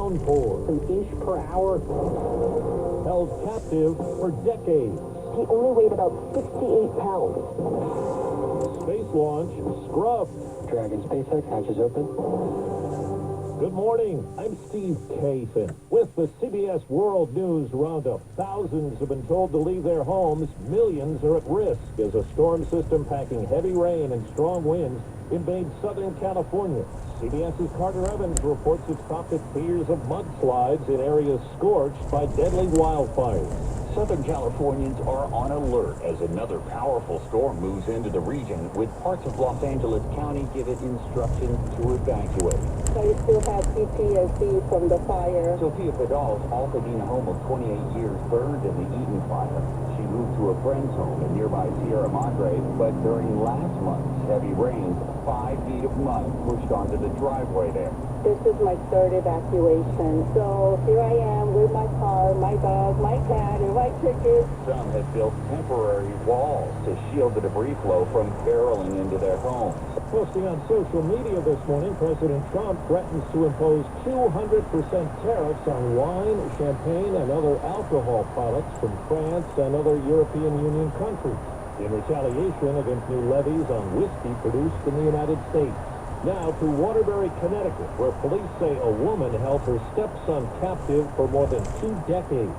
downpour. An inch per hour. Held captive for decades. He only weighed about 68 pounds. Space launch scrubbed. Dragon SpaceX hatches open. Good morning. I'm Steve Kathan with the CBS World News Roundup. Thousands have been told to leave their homes. Millions are at risk as a storm system packing heavy rain and strong winds invade Southern California. CBS's Carter Evans reports it's prompted fears of mudslides in areas scorched by deadly wildfires. Southern Californians are on alert as another powerful storm moves into the region, with parts of Los Angeles County given instructions to evacuate. I still have PTSD from the fire. Sophia Vidal is Altadena home of 28 years burned in the Eaton fire. She moved to a friend's home in nearby Sierra Madre, but during last month's heavy rains, 5 feet of mud pushed onto the driveway there. This is my third evacuation. So here I am with my car, my dog, my cat, and my chickens. Some have built temporary walls to shield the debris flow from barreling into their homes. Posting on social media this morning, President Trump threatens to impose 200% tariffs on wine, champagne, and other alcohol products from France and other European Union countries in retaliation against new levies on whiskey produced in the United States. Now to Waterbury, Connecticut, where police say a woman held her stepson captive for more than 2 decades.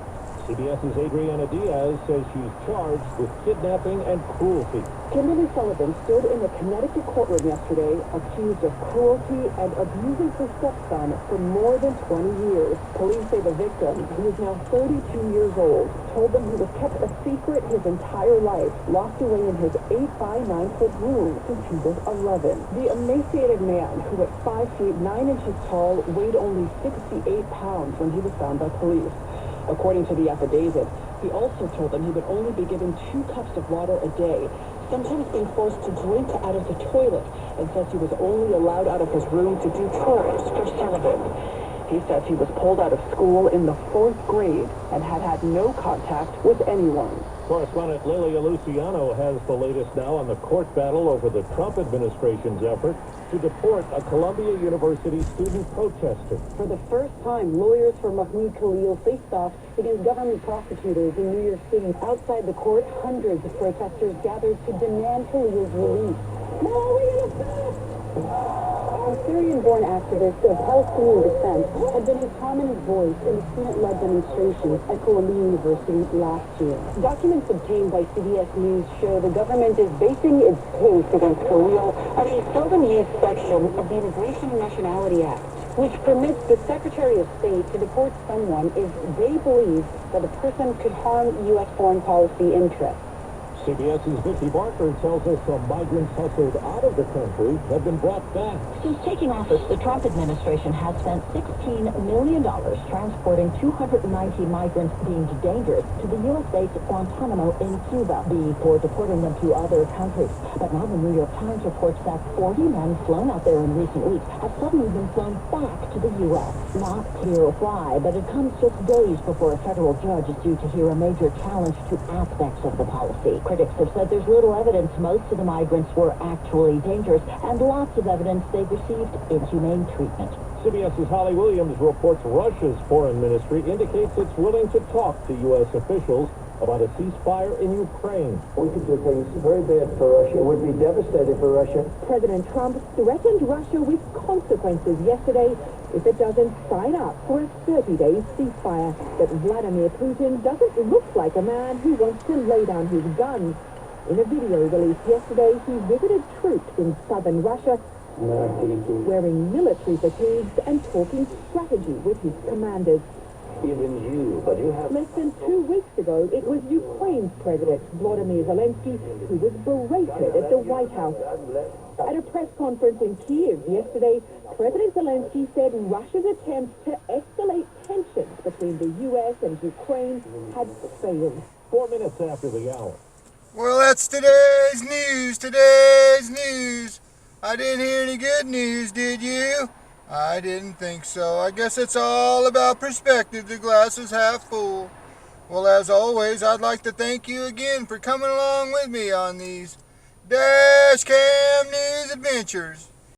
CBS's Adriana Diaz says she's charged with kidnapping and cruelty. Kimberly Sullivan stood in the Connecticut courtroom yesterday accused of cruelty and abusing her stepson for more than 20 years. Police say the victim, who is now 32 years old, told them he was kept a secret his entire life, locked away in his 8 by 9 foot room since he was 11. The emaciated man, who at 5 feet 9 inches tall, weighed only 68 pounds when he was found by police. According to the affidavit, he also told them he would only be given 2 cups of water a day, sometimes being forced to drink out of the toilet, and says he was only allowed out of his room to do chores for Sullivan. He says he was pulled out of school in the 4th grade and had no contact with anyone. Correspondent Lilia Luciano has the latest now on the court battle over the Trump administration's effort to deport a Columbia University student protester. For the first time, lawyers for Mahmoud Khalil faced off against government prosecutors in New York City. Outside the court, hundreds of protesters gathered to demand Khalil's release. A Syrian-born activist of Palestinian descent had been a prominent voice in the student-led demonstrations at Columbia University last year. Documents obtained by CBS News show the government is basing its case against Khalil on a seldom-used section of the Immigration and Nationality Act, which permits the Secretary of State to deport someone if they believe that the person could harm U.S. foreign policy interests. CBS's Vicki Barker tells us some migrants hustled out of the country have been brought back. Since taking office, the Trump administration has spent $16 million transporting 290 migrants deemed dangerous to the U.S. base Guantanamo in Cuba before deporting them to other countries. But now the New York Times reports that 40 men flown out there in recent weeks have suddenly been flown back to the U.S. Not clear why, but it comes just days before a federal judge is due to hear a major challenge to aspects of the policy. Critics have said there's little evidence most of the migrants were actually dangerous, and lots of evidence they've received inhumane treatment. CBS's Holly Williams reports Russia's foreign ministry indicates it's willing to talk to U.S. officials about a ceasefire in Ukraine. We could do things very bad for Russia. It would be devastating for Russia. President Trump threatened Russia with consequences yesterday if it doesn't sign up for a 30-day ceasefire. But Vladimir Putin doesn't look like a man who wants to lay down his guns. In a video released yesterday, he visited troops in southern Russia, wearing military fatigues and talking strategy with his commanders. Even you, but you have... Less than 2 weeks ago, it was Ukraine's President Volodymyr Zelensky who was berated at the White House. At a press conference in Kyiv yesterday, President Zelensky said Russia's attempts to escalate tensions between the U.S. and Ukraine had failed. 4 minutes after the hour. Well, that's today's news. I didn't hear any good news, did you? I didn't think so. I guess it's all about perspective. The glass is half full. Well, as always, I'd like to thank you again for coming along with me on these Dash Cam News adventures.